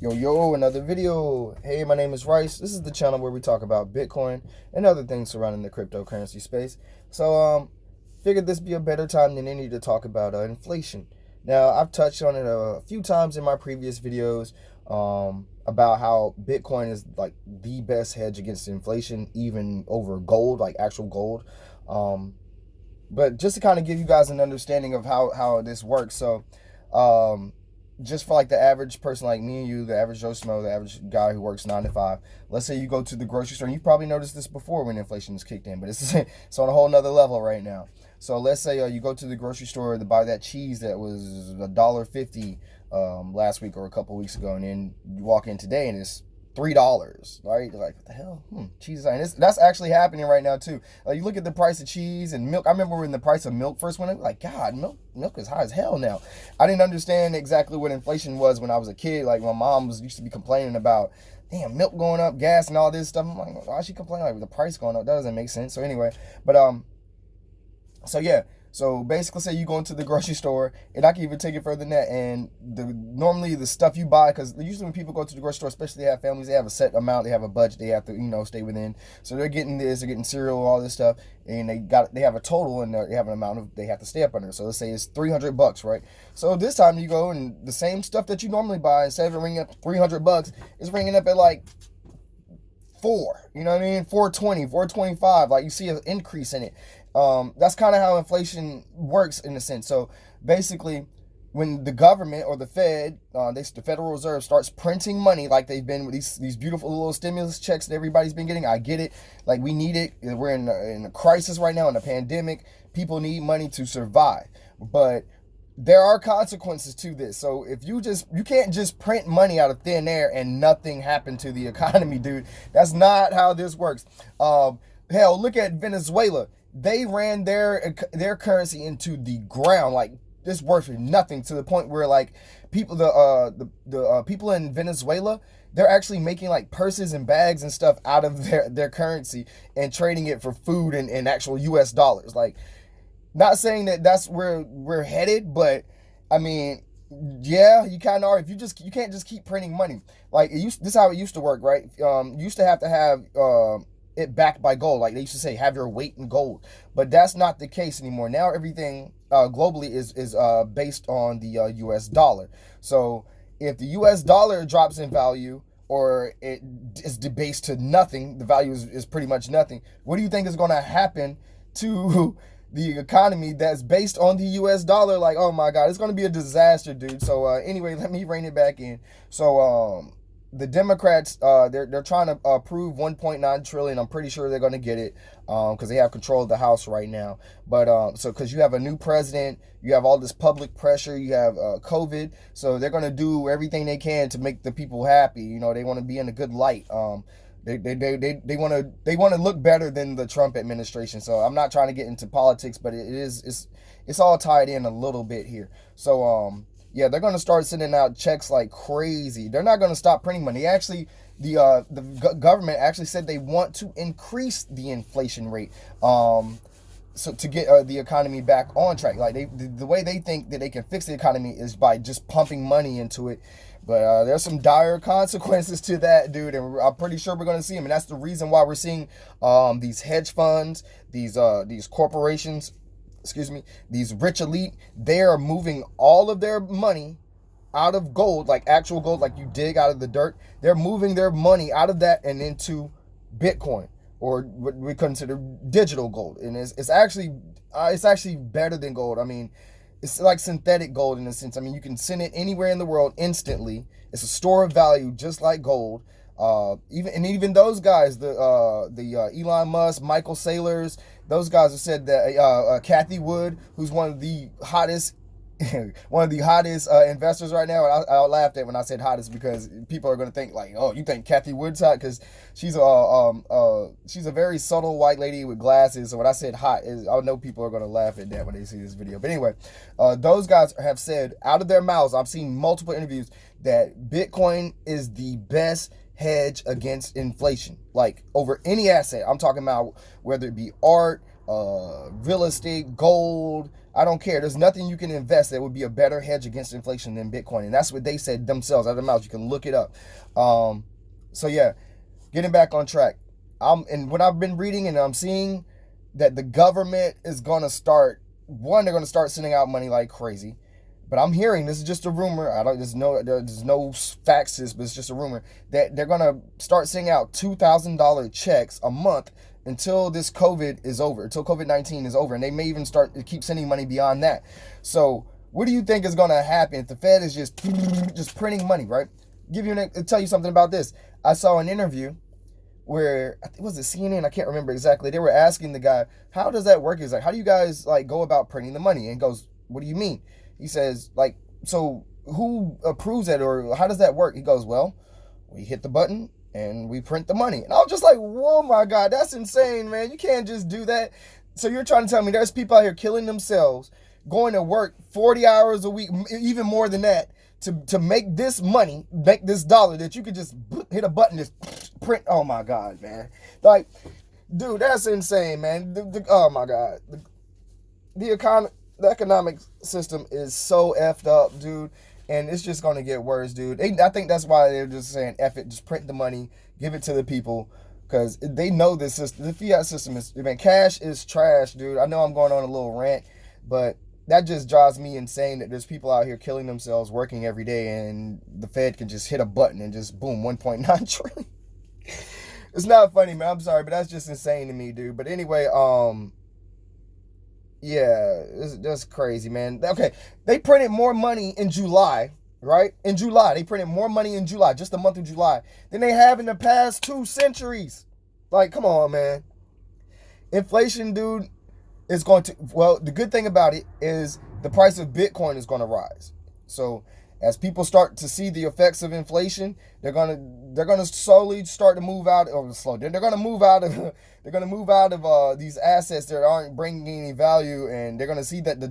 Yo, another video. Hey, my name is Rice. This is the channel where we talk about Bitcoin and other things surrounding the cryptocurrency space. Figured this be a better time than any to talk about inflation. Now, I've touched on it a few times in my previous videos about how Bitcoin is like the best hedge against inflation, even over gold, like actual gold. But just to kind of give you guys an understanding of how this works. Um, just for like the average person like me and you, the average Joe Schmo, the average guy who works 9 to 5. Let's say you go to the grocery store, and you've probably noticed this before when inflation is kicked in, but it's on a whole nother level right now. So let's say you go to the grocery store to buy that cheese that was $1.50 last week or a couple weeks ago, and then you walk in today and it's $3, right? You're like, what the hell? Cheese. And that's actually happening right now too. You look at the price of cheese and milk. I remember when the price of milk first went up, like, God, milk is high as hell now. I didn't understand exactly what inflation was when I was a kid. Like, my mom used to be complaining about, damn, milk going up, gas and all this stuff. I'm like, why is she complaining like the price going up? That doesn't make sense. So anyway, but so yeah, so basically, say you go into the grocery store, and I can even take it further than that. And normally the stuff you buy, because usually when people go to the grocery store, especially they have families, they have a set amount, they have a budget, they have to stay within. So they're getting this, they're getting cereal, all this stuff, and they have a total, and they have an amount of they have to stay up under. So let's say it's $300, right? So this time you go and the same stuff that you normally buy, instead of it ringing up $300, it's ringing up at like four, you know what I mean? 420, 425. Like, you see an increase in it. That's kind of how inflation works in a sense. So basically, when the government or the Fed, the Federal Reserve, starts printing money like they've been with these beautiful little stimulus checks that everybody's been getting, I get it. Like, we need it. We're in a crisis right now, in a pandemic. People need money to survive, but there are consequences to this. So if you can't just print money out of thin air and nothing happened to the economy, dude. That's not how this works. Hell, look at Venezuela. They ran their currency into the ground, like it's worth nothing, to the point where like the people in Venezuela, they're actually making like purses and bags and stuff out of their currency and trading it for food and actual US dollars. Like, not saying that that's where we're headed, but I mean, yeah, you kind of are. If you can't just keep printing money. Like, this is how it used to work, right? You used to have it backed by gold. Like, they used to say, have your weight in gold, but that's not the case anymore. Now everything globally is based on the U.S. dollar. So if the U.S. dollar drops in value, or it is debased to nothing, the value is pretty much nothing. What do you think is going to happen to the economy that's based on the U.S. dollar? Like, oh my God, it's going to be a disaster, dude. So anyway, let me rein it back in. So the Democrats, they're trying to approve 1.9 trillion. I'm pretty sure they're going to get it because they have control of the House right now. But so because you have a new president, you have all this public pressure, you have COVID, so they're going to do everything they can to make the people happy. You know, they want to be in a good light. They want to look better than the Trump administration. So I'm not trying to get into politics, but it's all tied in a little bit here. So yeah, they're going to start sending out checks like crazy. They're not going to stop printing money. Actually, the government actually said they want to increase the inflation rate. So to get the economy back on track. Like, the way they think that they can fix the economy is by just pumping money into it. But there's some dire consequences to that, dude, and I'm pretty sure we're going to see them. And that's the reason why we're seeing these hedge funds, these corporations, excuse me, these rich elite, they are moving all of their money out of gold, like actual gold, like you dig out of the dirt. They're moving their money out of that and into Bitcoin, or what we consider digital gold. And it's actually better than gold. I mean, it's like synthetic gold in a sense. I mean, you can send it anywhere in the world instantly. It's a store of value, just like gold. Even those guys, the Elon Musk, Michael Saylors, those guys have said that Kathy Wood, who's one of the hottest investors right now. And I laughed at when I said hottest, because people are going to think like, oh, you think Kathy Wood's hot? Because she's a very subtle white lady with glasses. So when I said hot, I know people are going to laugh at that when they see this video. But anyway, those guys have said out of their mouths, I've seen multiple interviews, that Bitcoin is the best hedge against inflation, like over any asset. I'm talking about whether it be art, real estate, gold, I don't care. There's nothing you can invest that would be a better hedge against inflation than Bitcoin. And that's what they said themselves out of their mouths. You can look it up. So yeah, getting back on track. And what I've been reading and I'm seeing that the government is going to start, they're going to start sending out money like crazy. But I'm hearing, this is just a rumor. There's no facts to this, but it's just a rumor that they're going to start sending out $2,000 checks a month until this COVID is over, until COVID-19 is over. And they may even start to keep sending money beyond that. So what do you think is going to happen if the Fed is just printing money, right? Tell you something about this. I saw an interview where, I think it was CNN, I can't remember exactly. They were asking the guy, how does that work? He's like, how do you guys like go about printing the money? And he goes, what do you mean? He says, like, so who approves it, or how does that work? He goes, well, we hit the button and we print the money. And I was just like, whoa, my God, that's insane, man. You can't just do that. So you're trying to tell me there's people out here killing themselves, going to work 40 hours a week, even more than that, to make this money, make this dollar that you could just hit a button, just print. Oh my God, man. Like, dude, that's insane, man. Oh my God. The economic system is so effed up, dude. And it's just going to get worse, dude. I think that's why they're just saying, F it, just print the money, give it to the people. Because they know this system, the fiat system is, man, cash is trash, dude. I know I'm going on a little rant, but that just drives me insane that there's people out here killing themselves working every day and the Fed can just hit a button and just boom, 1.9 trillion. It's not funny, man. I'm sorry, but that's just insane to me, dude. But anyway, yeah, that's crazy, man. Okay, they printed more money in July, right? In July, they printed more money in July, just the month of July, than they have in the past 2 centuries. Like, come on, man. Inflation, dude, is going to, well, the good thing about it is the price of Bitcoin is going to rise. So as people start to see the effects of inflation, they're gonna slowly start to move out, or slow. They're gonna move out of these assets that aren't bringing any value, and they're gonna see that the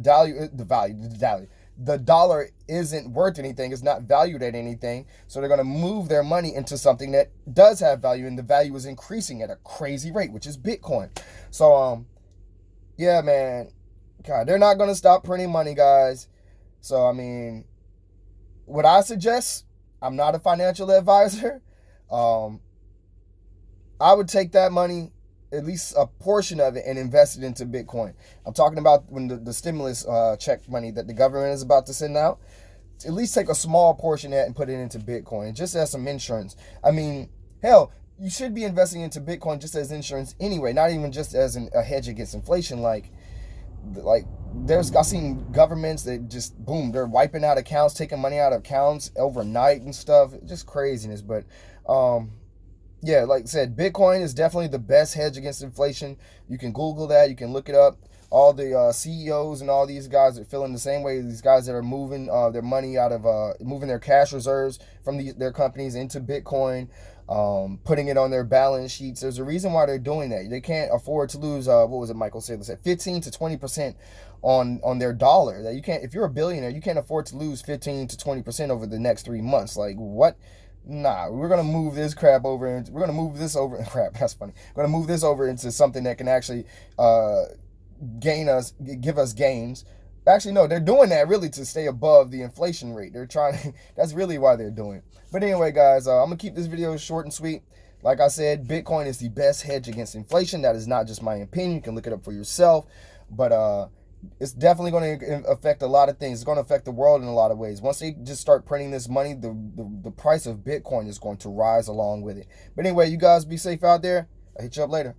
dollar isn't worth anything. It's not valued at anything. So they're gonna move their money into something that does have value, and the value is increasing at a crazy rate, which is Bitcoin. So yeah, man, God, they're not gonna stop printing money, guys. So I mean, what I suggest, I'm not a financial advisor. I would take that money, at least a portion of it, and invest it into Bitcoin. I'm talking about when the stimulus check money that the government is about to send out. At least take a small portion of that and put it into Bitcoin, just as some insurance. I mean, hell, you should be investing into Bitcoin just as insurance anyway, not even just as a hedge against inflation. I've seen governments that just, boom, they're wiping out accounts, taking money out of accounts overnight and stuff. Just craziness. But yeah, like I said, Bitcoin is definitely the best hedge against inflation. You can Google that, you can look it up. All the CEOs and all these guys are feeling the same way. These guys that are moving their money out of, moving their cash reserves from their companies into Bitcoin, putting it on their balance sheets. There's a reason why they're doing that. They can't afford to lose, what was it Michael Saylor said, 15 to 20% on their dollar. That you can't, if you're a billionaire, you can't afford to lose 15 to 20% over the next 3 months. Like, what? Nah, we're gonna move this crap over, and we're gonna move this over. Crap, that's funny. We're gonna move this over into something that can actually give us gains. Actually, no, they're doing that really to stay above the inflation rate. They're trying. That's really why they're doing it. But anyway, guys, I'm gonna keep this video short and sweet. Like I said, Bitcoin is the best hedge against inflation. That is not just my opinion. You can look it up for yourself. But it's definitely going to affect a lot of things. It's going to affect the world in a lot of ways. Once they just start printing this money, the price of Bitcoin is going to rise along with it. But anyway, you guys be safe out there. I'll hit you up later.